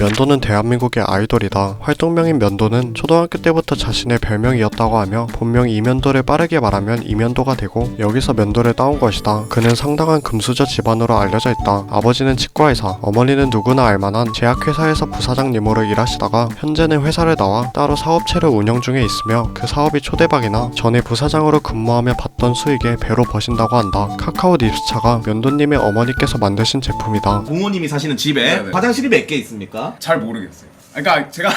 면도는 대한민국의 아이돌이다. 활동명인 면도는 초등학교 때부터 자신의 별명이었다고 하며 본명 이면도를 빠르게 말하면 이면도가 되고 여기서 면도를 따온 것이다. 그는 상당한 금수저 집안으로 알려져 있다. 아버지는 치과의사, 어머니는 누구나 알만한 제약회사에서 부사장님으로 일하시다가 현재는 회사를 나와 따로 사업체를 운영 중에 있으며 그 사업이 초대박이나 전에 부사장으로 근무하며 받던 수익에 배로 버신다고 한다. 카카오 닙스차가 면도님의 어머니께서 만드신 제품이다. 부모님이 사시는 집에 네네. 화장실이 몇 개 있습니까? 잘 모르겠어요. 그러니까 제가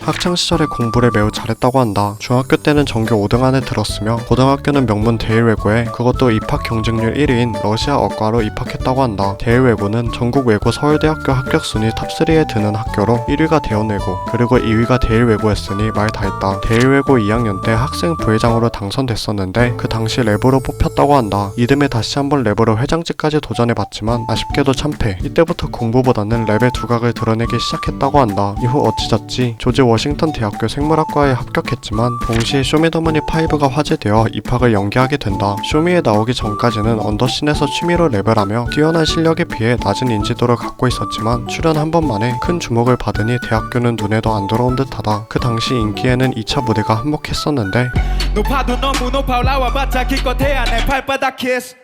학창시절에 공부를 매우 잘했다고 한다. 중학교 때는 전교 5등 안에 들었으며 고등학교는 명문 대일외고에 그것도 입학 경쟁률 1위인 러시아어과로 입학했다고 한다. 대일외고는 전국 외고 서울대학교 합격 순위 탑3에 드는 학교로 1위가 대원외고 그리고 2위가 대일외고였으니 말 다 했다. 대일외고 2학년 때 학생 부회장으로 당선됐었는데 그 당시 랩으로 뽑혔다고 한다. 이듬해 다시 한번 랩으로 회장직까지 도전해봤지만 아쉽게도 참패. 이때부터 공부보다는 랩의 두각을 드러내기 시작했다고 한다. 이후 어찌저찌 조지 워싱턴 대학교 생물학과에 합격했지만 동시에 쇼미더머니 5가 화제되어 입학을 연기하게 된다. 쇼미에 나오기 전까지는 언더씬에서 취미로 랩을 하며 뛰어난 실력에 비해 낮은 인지도를 갖고 있었지만 출연 한 번만에 큰 주목을 받으니 대학교는 눈에도 안 들어온 듯하다. 그 당시 인기에는 2차 무대가 한몫했었는데 높아도 너무 높아 올라와봤자 기껏해야 내 발바닥 키스.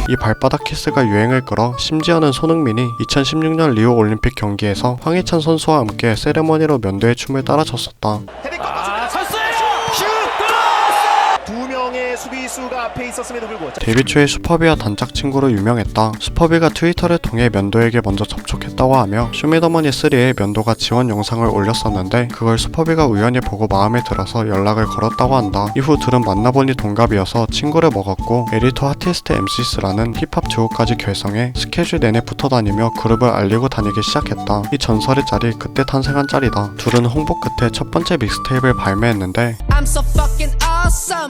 이 발바닥 키스가 유행을 끌어 심지어는 손흥민이 2016년 리오 올림픽 경기에서 황희찬 선수와 함께 세레머니로 면도의 춤을 따라췄었다. 두 명의 수비수가 앞에 있었음에도 불구하고 데뷔 초에 슈퍼비와 단짝 친구로 유명했다. 슈퍼비가 트위터를 통해 면도에게 먼저 접촉했다고 하며 쇼미더머니 3에 면도가 지원 영상을 올렸었는데 그걸 슈퍼비가 우연히 보고 마음에 들어서 연락을 걸었다고 한다. 이후 둘은 만나보니 동갑이어서 친구를 먹었고 에리토 아티스트 MC스라는 힙합 듀오까지 결성해 스케줄 내내 붙어다니며 그룹을 알리고 다니기 시작했다. 이 전설의 짤이 그때 탄생한 짤이다. 둘은 홍보 끝에 첫 번째 믹스테이프를 발매했는데 I'm so fucking awesome.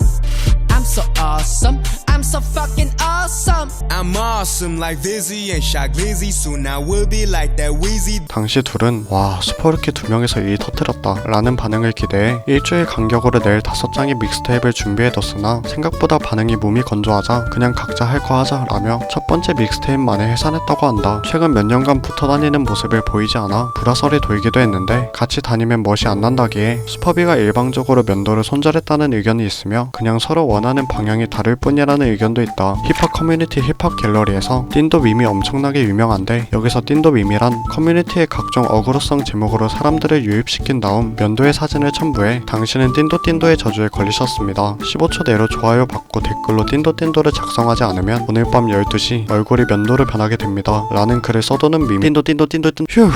I'm so awesome. I'm so fucking awesome. I'm awesome like Vizzy and Shock Lizzy. Soon I will be like that Wheezy. 당시 둘은 와 슈퍼루키 2명이서 일이 터뜨렸다 라는 반응을 기대해 일주일 간격으로 낼 5장의 믹스테이프를 준비해뒀으나 생각보다 반응이 몸이 건조하자 그냥 각자 할 거 하자 라며 첫 번째 믹스테이프만에 해산했다고 한다. 최근 몇 년간 붙어다니는 모습을 보이지 않아 불화설이 돌기도 했는데 같이 다니면 멋이 안 난다기에 슈퍼비가 일방적으로 면도를 손절했다는 의견이 있으며 그냥 서로 원하는 방향이 다를 뿐이라는 의견도 있다. 힙합 커뮤니티 힙합 갤러리에서 띵도 밈이 엄청나게 유명한데 여기서 띵도 밈이란 커뮤니티의 각종 어그로성 제목으로 사람들을 유입시킨 다음 면도의 사진을 첨부해 당신은 띵도의 저주에 걸리셨습니다. 15초 내로 좋아요 받고 댓글로 띵도를 작성하지 않으면 오늘 밤 12시 얼굴이 면도로 변하게 됩니다 라는 글을 써두는 밈. 띵도 휴.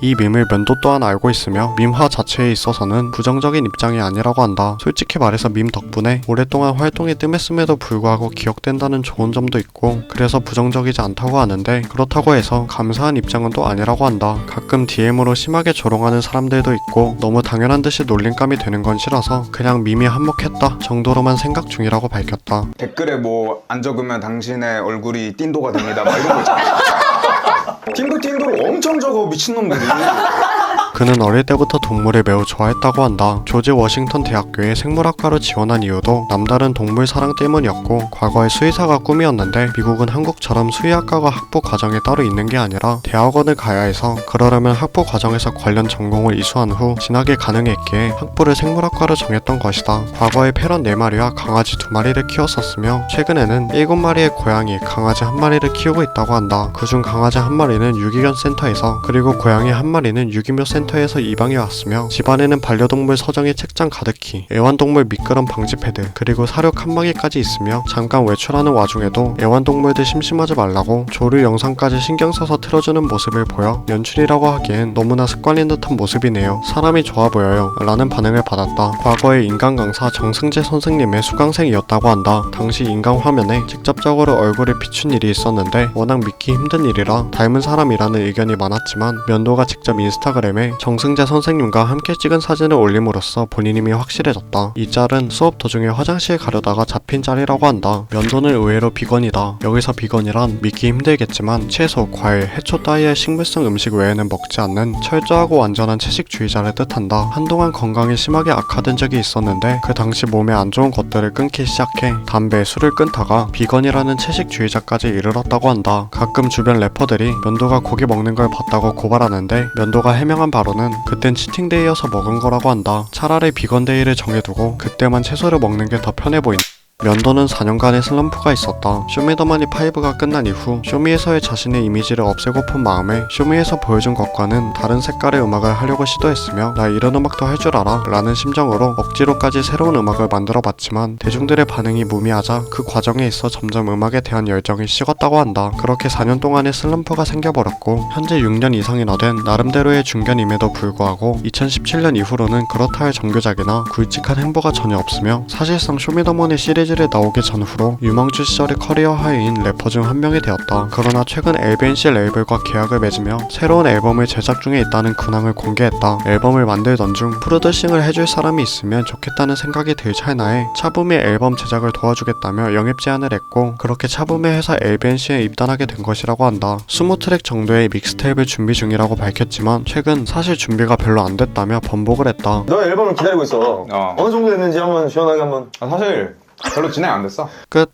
이 밈을 면도 또한 알고 있으며 밈화 자체에 있어서는 부정적인 입장이 아니라고 한다. 솔직히 말해서 밈 덕분에 오랫동안 활동이 뜸했음에도 불구하고 기억된다는 좋은 점도 있고 그래서 부정적이지 않다고 하는데 그렇다고 해서 감사한 입장은 또 아니라고 한다. 가끔 DM으로 심하게 조롱하는 사람들도 있고 너무 당연한 듯이 놀림감이 되는 건 싫어서 그냥 밈이 한몫했다 정도로만 생각 중이라고 밝혔다. 댓글에 뭐 안 적으면 당신의 얼굴이 띵도가 됩니다 막 이런 거 있잖아요. 띵도를 엄청 적어 미친놈들이. 그는 어릴 때부터 동물을 매우 좋아했다고 한다. 조지 워싱턴 대학교에 생물학과로 지원한 이유도 남다른 동물 사랑 때문이었고 과거에 수의사가 꿈이었는데 미국은 한국처럼 수의학과가 학부 과정에 따로 있는 게 아니라 대학원을 가야 해서 그러려면 학부 과정에서 관련 전공을 이수한 후 진학이 가능했기에 학부를 생물학과로 정했던 것이다. 과거에 패런 4마리와 강아지 2마리를 키웠었으며 최근에는 7마리의 고양이, 강아지 1마리를 키우고 있다고 한다. 그중 강아지 1마리는 유기견 센터에서 그리고 고양이 1마리는 유기묘 센터에서 입양해 왔으며 집안에는 반려동물 서정의 책장 가득히 애완동물 미끄럼 방지 패드 그리고 사료 칸막이까지 있으며 잠깐 외출하는 와중에도 애완동물들 심심하지 말라고 조류 영상까지 신경 써서 틀어주는 모습을 보여 연출이라고 하기엔 너무나 습관인 듯한 모습이네요. 사람이 좋아 보여요 라는 반응을 받았다. 과거의 인간 강사 정승재 선생님의 수강생이었다고 한다. 당시 인강 화면에 직접적으로 얼굴을 비춘 일이 있었는데 워낙 믿기 힘든 일이라 닮은 사람이라는 의견이 많았지만 면도가 직접 인스타그램에 정승재 선생님과 함께 찍은 사진을 올림으로써 본인 힘이 확실해졌다. 이 짤은 수업 도중에 화장실 가려다가 잡힌 짤이라고 한다. 면도는 의외로 비건이다. 여기서 비건이란 믿기 힘들겠지만 채소, 과일, 해초 따위의 식물성 음식 외에는 먹지 않는 철저하고 완전한 채식주의자를 뜻한다. 한동안 건강이 심하게 악화된 적이 있었는데 그 당시 몸에 안 좋은 것들을 끊기 시작해 담배, 술을 끊다가 비건이라는 채식주의자까지 이르렀다고 한다. 가끔 주변 래퍼들이 면도가 고기 먹는 걸 봤다고 고발하는데 면도가 해명한 바로는 그땐 치팅데이여서 먹은 거라고 한다. 차라리 비건데이를 정해두고 그때만 채소를 먹는 게 더 편해 보인다. 면도는 4년간의 슬럼프가 있었다. 쇼미더머니 5가 끝난 이후 쇼미에서의 자신의 이미지를 없애고픈 마음에 쇼미에서 보여준 것과는 다른 색깔의 음악을 하려고 시도했으며 나 이런 음악도 할 줄 알아 라는 심정으로 억지로까지 새로운 음악을 만들어 봤지만 대중들의 반응이 무미하자 그 과정에 있어 점점 음악에 대한 열정이 식었다고 한다. 그렇게 4년 동안의 슬럼프가 생겨버렸고 현재 6년 이상이나 된 나름대로의 중견임에도 불구하고 2017년 이후로는 그렇다 할 정규작이나 굵직한 행보가 전혀 없으며 사실상 쇼미더머니 시리즈를 나오기 전후로 유망주 시절의 커리어 하이인 래퍼 중 한 명이 되었다. 그러나 최근 LBNC 레이블과 계약을 맺으며 새로운 앨범을 제작 중에 있다는 근황을 공개했다. 앨범을 만들던 중 프로듀싱을 해줄 사람이 있으면 좋겠다는 생각이 들 찰나에 차붐이 앨범 제작을 도와주겠다며 영입 제안을 했고 그렇게 차붐의 회사 LBNC에 입단하게 된 것이라고 한다. 20트랙 정도의 믹스테이프를 준비 중이라고 밝혔지만 최근 사실 준비가 별로 안 됐다며 번복을 했다. 너 앨범을 기다리고 있어. 어느 정도 됐는지 한번 시원하게 한번. 사실 별로 진행 안 됐어. 끝.